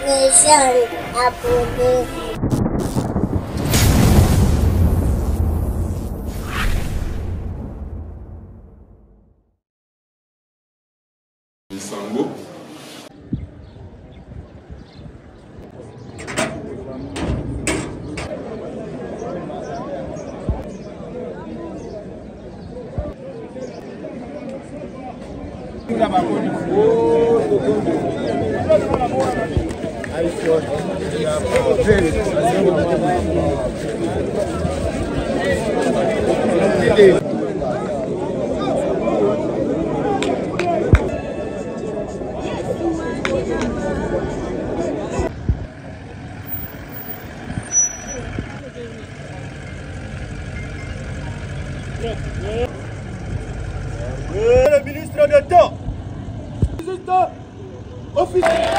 Nation approuvé. Sango. Le ministre d'État, officiel.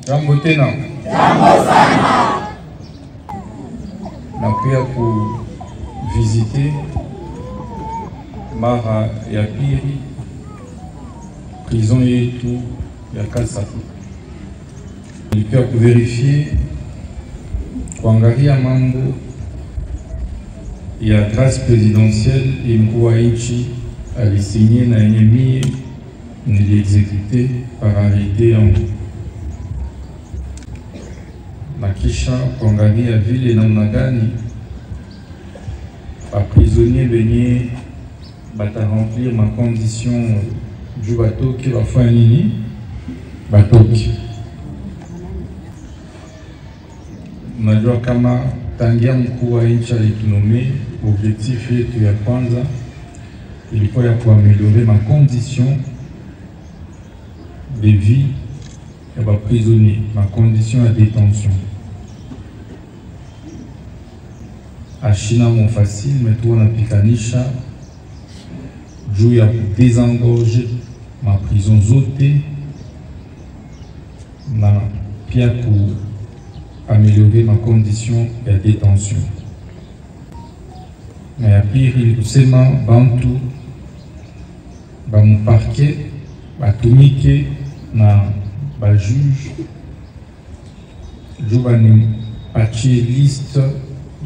Jambo tena. Jambo sana. Nakuya kuvisite mara ya pili prison yetu ya Kasatu. Nilikuwa kuverifie kuangalia mambo ya grâce présidentielle mkuu wa nchi alisinye na yenye mie niliexekute par arrêté yangu, na kisha kuangalia vile namna gani baprisonnier benye bata-remplir ma condition juu batoki bafanya nini batoki. Unajua kama tangia mkuu wa nchi alitunome, objectif yetu ya kwanza ilikuwa ya kuameliore ma condition de vie ya ba prisonnier, ma condition ya détention. Ashina mon facile mais tuwa napikanisha juu ya kudésengorger ma prison zote na pia ku améliorer ma condition de détention. Mais à pire, il kusema bantu ba mu parquet batumike na ba juge juba ni patie liste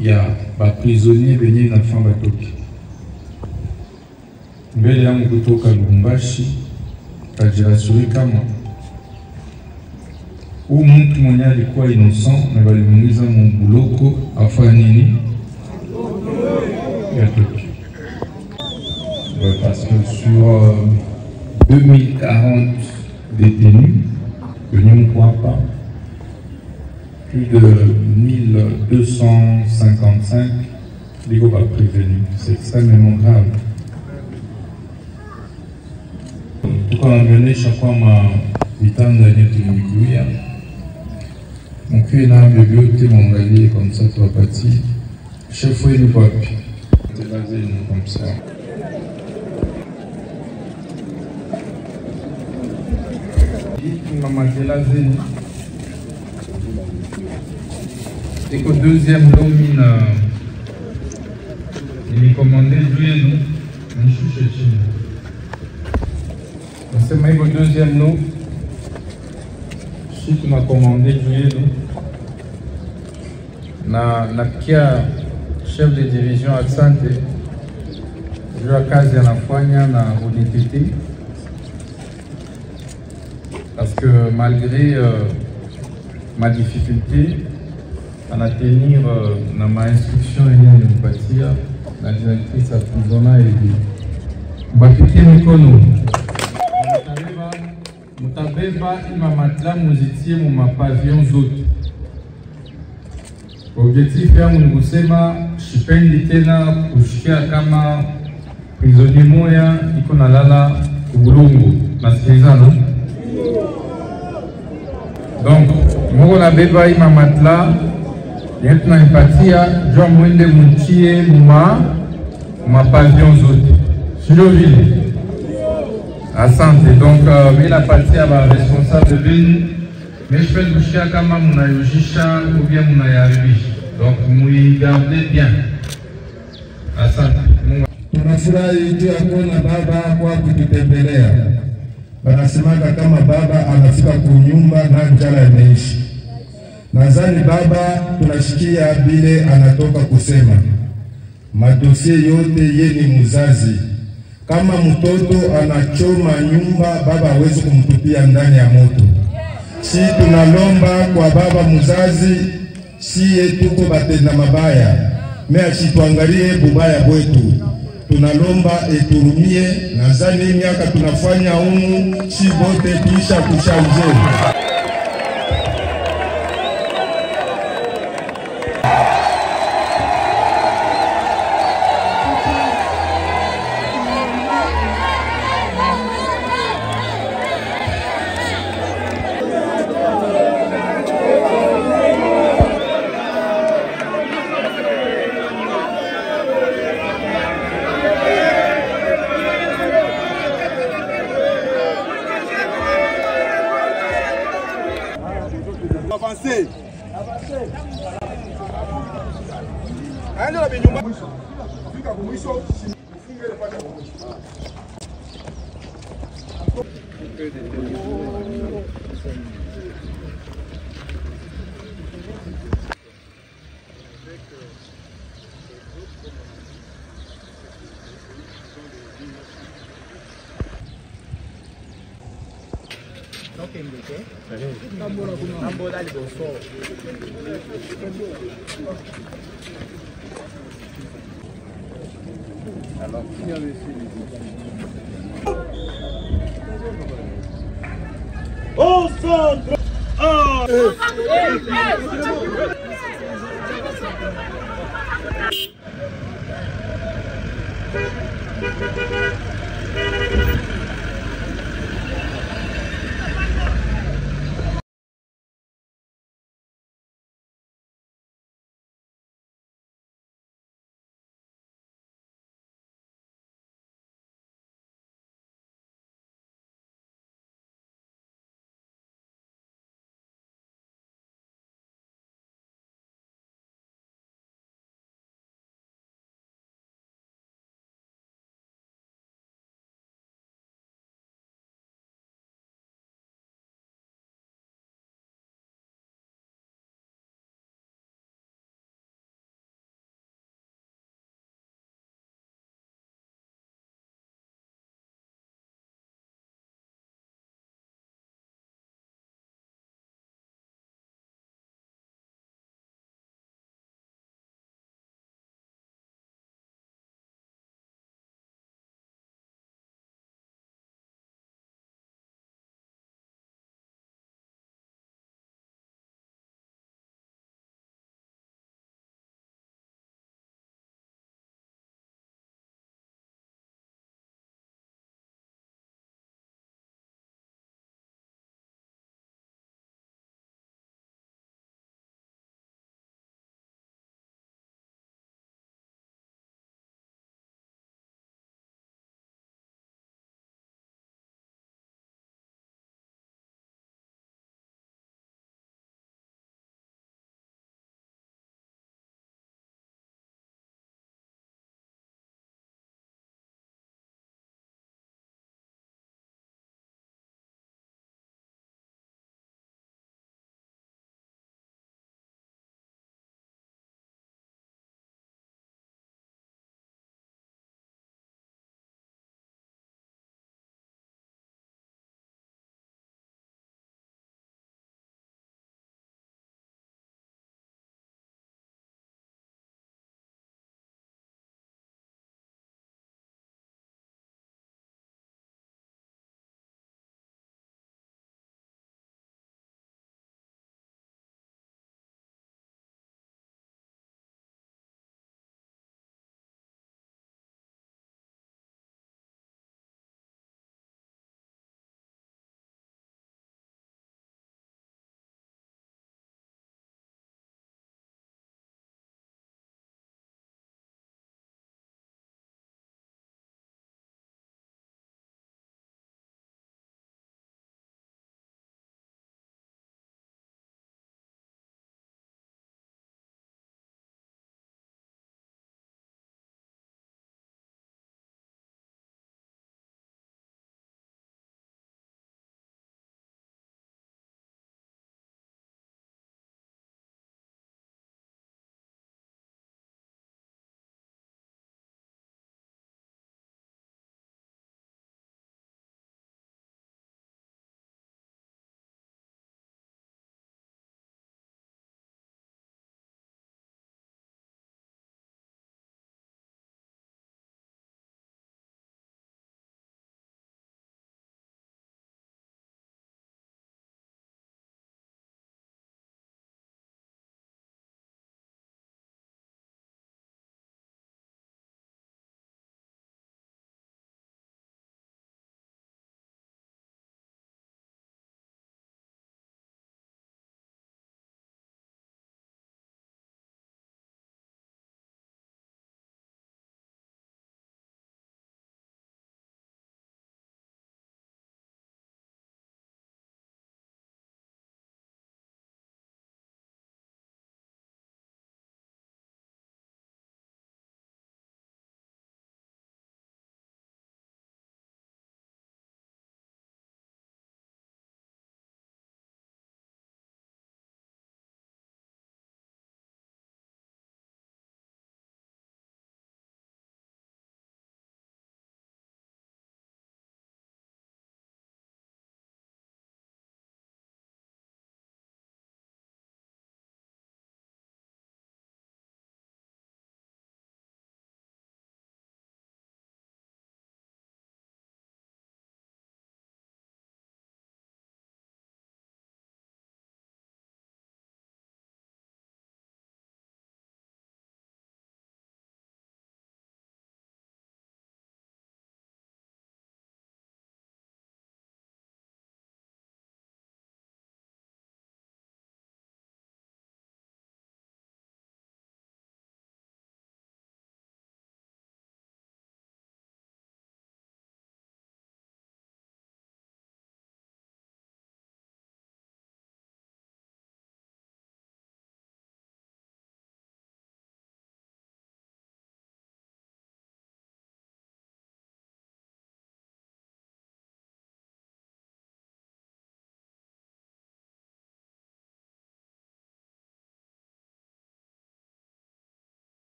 ya ba prisonnier benye na fa batoki. Mbele yangu kutoka Lubumbashi kajirasuri kama huyu mtu mwenye alikuwa innocent na walimuuliza mbuloko afanya nini yatoki. Parce que sur 2040 détenus, que nous ne croyons pas, plus de 1255 légaux pas prévenus. C'est extrêmement grave. Tout qu'on a mené chaque fois ma vitane d'année de Miguia. Mon cul est dans la bibliothèque, mon galier comme ça, toi parti. Chef fouille nous pas plus. C'est là comme ça. Et qu'au deuxième lomine, il est commandé lui nous, un chouché chine. C'est même au deuxième lot, si tu m'as commandé lui nous, na napikia chef de division asante juu ya kazi anafanya na unité, parce que malgré ma difficulté à tenir na ma instruction yenye nimpatia na directrice ya Tuzona hivi mbapikie mikono mutabeba ima matla muzitie mu mapavillon zote. Objectif yangu ni kusema sipendi tena kushikia kama prisonnier moya iko nalala kubulungu, nasikilizana. Donc moko nabeba ima matla yenye tunaipatia jua mwende mutie ma pavillon zote, sio vile? Asante. Donc mimi napatia ba responsable bini, mais je peux kushia kama mnayojisha ou bien mnayaharibisha, donc muigarde bien. Asante. Tunafurahi juu ya kuona baba kwa kututembelea. Wanasemaka kama baba anafika kunyumba na njala imeishi. Nadhani baba tunashikia bile anatoka kusema. Madosie yote ye ni mzazi. Kama mtoto anachoma nyumba, baba hawezi kumtupia ndani ya moto. Si tunalomba kwa baba mzazi, siye tuko batenda mabaya, mea situangalie bubaya bwetu. Tunalomba eturumie, nadhani miaka tunafanya humu, si bote tuisha kushanje. Avancez. Allez, la binyuma. Fika kumwisho. Ufunge ile pale kumwisho. Au centre.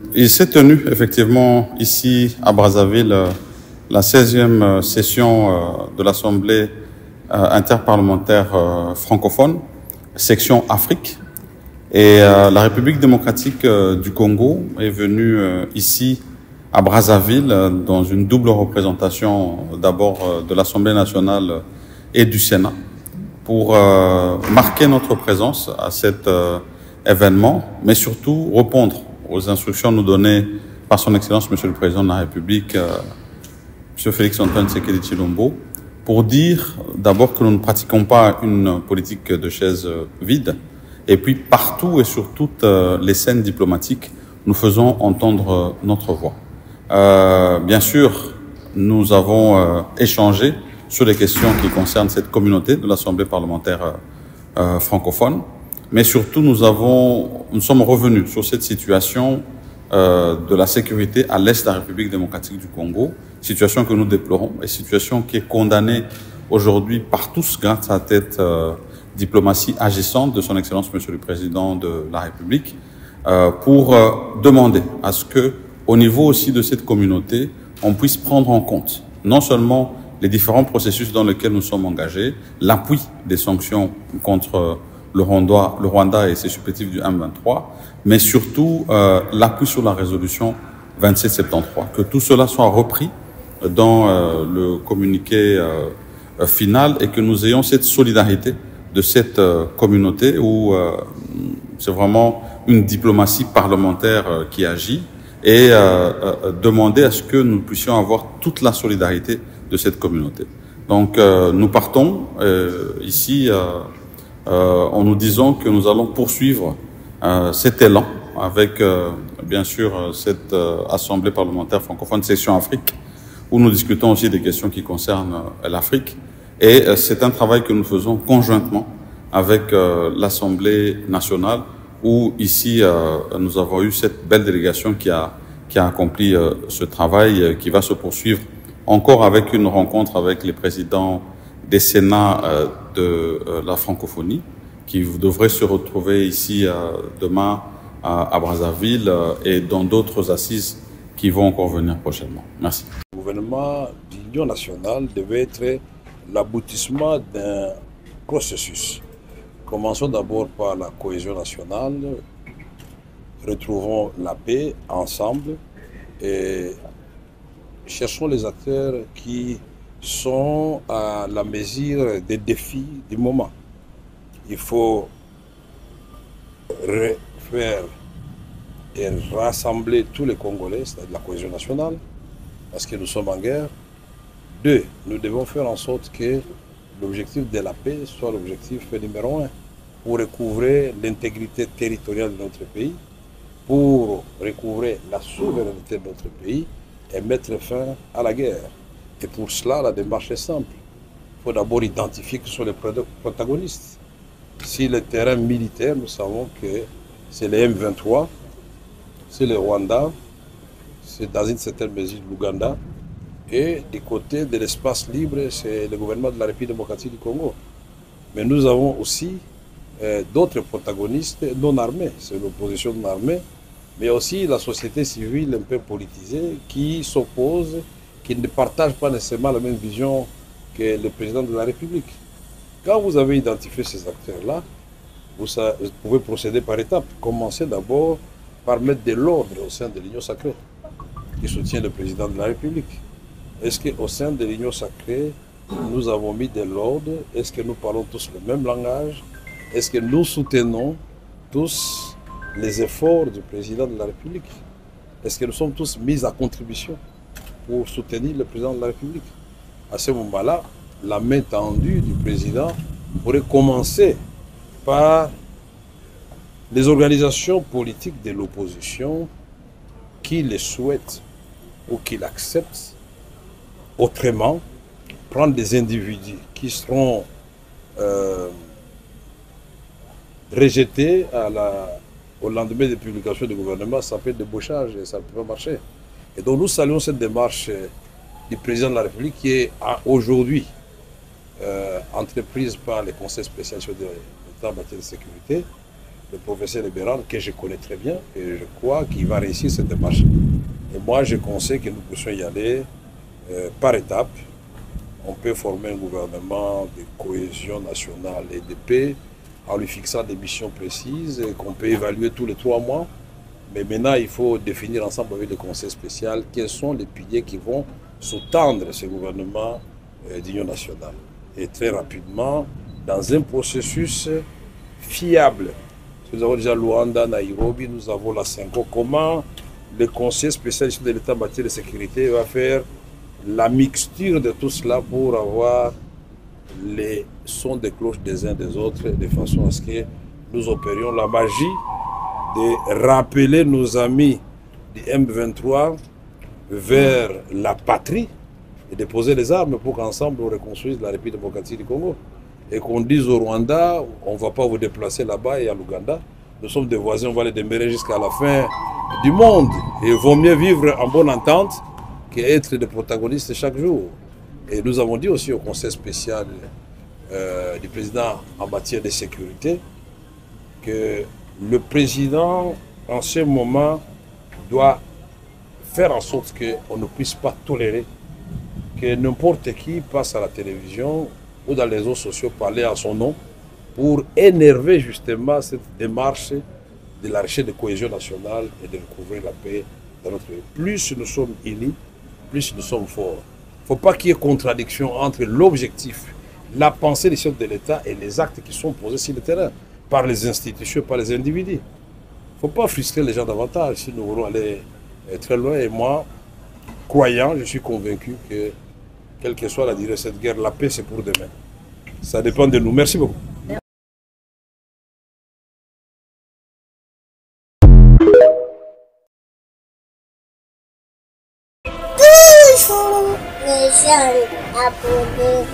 Il s'est tenu effectivement ici à Brazzaville la 16e session de l'Assemblée interparlementaire francophone, section Afrique. Et la République démocratique du Congo est venue ici à Brazzaville dans une double représentation d'abord de l'Assemblée nationale et du Sénat pour marquer notre présence à cet événement, mais surtout répondre aux instructions nous données par son Excellence Monsieur le Président de la République, Monsieur Félix-Antoine Tshisekedi Tshilombo, pour dire d'abord que nous ne pratiquons pas une politique de chaises vides, et puis partout et sur toutes les scènes diplomatiques, nous faisons entendre notre voix. Bien sûr, nous avons échangé sur les questions qui concernent cette communauté de l'Assemblée parlementaire francophone, mais surtout nous sommes revenus sur cette situation de la sécurité à l'est de la République démocratique du Congo, situation que nous déplorons et situation qui est condamnée aujourd'hui par tous grâce à cette diplomatie agissante de son Excellence Monsieur le Président de la République pour demander à ce que, au niveau aussi de cette communauté, on puisse prendre en compte non seulement les différents processus dans lesquels nous sommes engagés, l'appui des sanctions contre le Rwanda et ses supplétifs du M23, mais surtout l'appui sur la résolution 2773. Que tout cela soit repris dans le communiqué final et que nous ayons cette solidarité de cette communauté où c'est vraiment une diplomatie parlementaire qui agit et demander à ce que nous puissions avoir toute la solidarité de cette communauté. Donc nous partons ici en nous disant que nous allons poursuivre cet élan avec bien sûr cette Assemblée parlementaire francophone section Afrique où nous discutons aussi des questions qui concernent l'Afrique et c'est un travail que nous faisons conjointement avec l'Assemblée nationale où ici nous avons eu cette belle délégation qui a accompli ce travail qui va se poursuivre encore avec une rencontre avec les présidents des Sénats de la francophonie qui devraient se retrouver ici demain à Brazzaville et dans d'autres assises qui vont encore venir prochainement. Merci. Le gouvernement de l'Union nationale devait être l'aboutissement d'un processus. Commençons d'abord par la cohésion nationale, retrouvons la paix ensemble et cherchons les acteurs qui sont à la mesure des défis du moment. Il faut refaire et rassembler tous les Congolais, c'est-à-dire la cohésion nationale, parce que nous sommes en guerre. 2, nous devons faire en sorte que l'objectif de la paix soit l'objectif numéro 1 pour recouvrer l'intégrité territoriale de notre pays, pour recouvrer la souveraineté de notre pays et mettre fin à la guerre. Et pour cela, la démarche est simple. Il faut d'abord identifier qui sont les protagonistes. Si le terrain militaire, nous savons que c'est les M23, c'est le Rwanda, c'est dans une certaine mesure l'Ouganda, et du côté de l'espace libre, c'est le gouvernement de la République démocratique du Congo. Mais nous avons aussi d'autres protagonistes non armés, c'est l'opposition non armée, mais aussi la société civile un peu politisée qui s'oppose, qui ne partage pas nécessairement la même vision que le président de la République. Quand vous avez identifié ces acteurs-là, vous pouvez procéder par étapes. Commencez d'abord par mettre de l'ordre au sein de l'Union sacrée, qui soutient le président de la République. Est-ce qu'au sein de l'Union sacrée, nous avons mis de l'ordre? Est-ce que nous parlons tous le même langage? Est-ce que nous soutenons tous les efforts du président de la République? Est-ce que nous sommes tous mis à contribution pour soutenir le président de la République? À ce moment-là, la main tendue du président pourrait commencer par les organisations politiques de l'opposition qui le souhaitent ou qui l'acceptent. Autrement, prendre des individus qui seront rejetés au lendemain des publications du gouvernement, ça peut être débauchage et ça ne peut pas marcher. Et donc nous saluons cette démarche du président de la République qui est aujourd'hui entreprise par les conseils spéciaux de l'État en matière de sécurité le professeur Libéral, que je connais très bien, et je crois qu'il va réussir cette démarche. Et moi, je conseille que nous puissions y aller par étapes. On peut former un gouvernement de cohésion nationale et de paix en lui fixant des missions précises qu'on peut évaluer tous les 3 mois. Mais maintenant, il faut définir ensemble avec le Conseil spécial quels sont les piliers qui vont sous-tendre ce gouvernement d'union nationale. Et très rapidement, dans un processus fiable. Nous avons déjà Luanda, Nairobi, nous avons la CENCO. Comment le Conseil spécial de l'État en matière de sécurité va faire la mixture de tout cela pour avoir les sons de cloche des uns des autres, de façon à ce que nous opérions la magie de rappeler nos amis du M23 vers la patrie et de poser les armes pour qu'ensemble on reconstruise la République démocratique du Congo. Et qu'on dise au Rwanda, on ne va pas vous déplacer là-bas, et à l'Ouganda, nous sommes des voisins, on va les demeurer jusqu'à la fin du monde. Et il vaut mieux vivre en bonne entente qu'être des protagonistes chaque jour. Et nous avons dit aussi au Conseil spécial du président en matière de sécurité que le président, en ce moment, doit faire en sorte qu'on ne puisse pas tolérer que n'importe qui passe à la télévision ou dans les réseaux sociaux parler à son nom pour énerver justement cette démarche de la recherche de cohésion nationale et de recouvrir la paix dans notre pays. Plus nous sommes unis, plus nous sommes forts. Il ne faut pas qu'il y ait contradiction entre l'objectif, la pensée des chefs de l'État et les actes qui sont posés sur le terrain, par les institutions, par les individus. Il ne faut pas frustrer les gens davantage si nous voulons aller très loin. Et moi, croyant, je suis convaincu que, quelle que soit la durée de cette guerre, la paix c'est pour demain. Ça dépend de nous. Merci beaucoup. Toujours les jeunes abonnés.